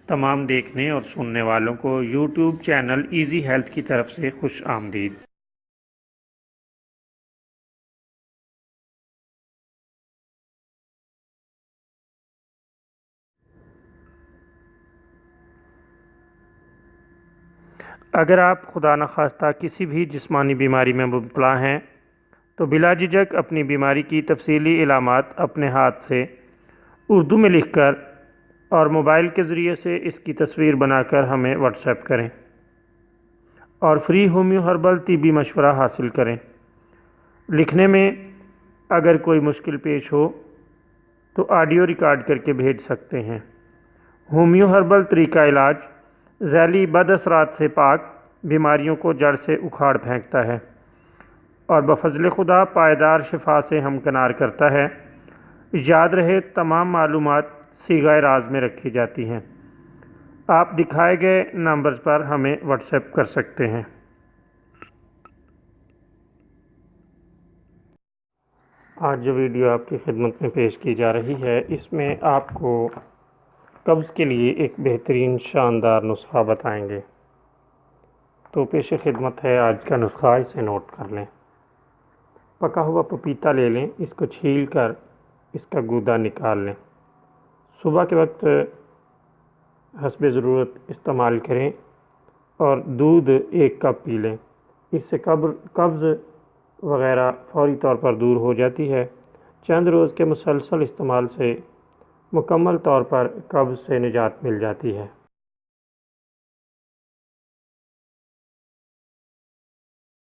تمام دیکھنے اور سننے والوں کو یوٹیوب چینل ایزی ہیلتھ کی طرف سے خوش آمدید۔ اگر آپ خدا نخواستہ کسی بھی جسمانی بیماری میں مبتلا ہیں تو بلا جھجک اپنی بیماری کی تفصیلی علامات اپنے ہاتھ سے اردو میں لکھ کر اور موبائل کے ذریعے سے اس کی تصویر بنا کر ہمیں واٹس ایپ کریں اور فری ہومیو ہربل طبی مشورہ حاصل کریں۔ لکھنے میں اگر کوئی مشکل پیش ہو تو آڈیو ریکارڈ کر کے بھیج سکتے ہیں۔ ہومیو ہربل طریقہ علاج ذیلی بد اثرات سے پاک، بیماریوں کو جڑ سے اکھاڑ پھینکتا ہے اور بفضل خدا پائیدار شفا سے ہمکنار کرتا ہے۔ یاد رہے تمام معلومات صیغہ راز میں رکھی جاتی ہیں۔ آپ دکھائے گئے نمبرز پر ہمیں واٹس ایپ کر سکتے ہیں۔ آج جو ویڈیو آپ کی خدمت میں پیش کی جا رہی ہے، اس میں آپ کو قبض کے لیے ایک بہترین شاندار نسخہ بتائیں گے۔ تو پیش خدمت ہے آج کا نسخہ، اسے نوٹ کر لیں۔ پکا ہوا پپیتا لے لیں، اس کو چھیل کر اس کا گودا نکال لیں۔ صبح کے وقت حسب ضرورت استعمال کریں اور دودھ 1 کپ پی لیں۔ اس سے قبض وغیرہ فوری طور پر دور ہو جاتی ہے۔ چند روز کے مسلسل استعمال سے مکمل طور پر قبض سے نجات مل جاتی ہے۔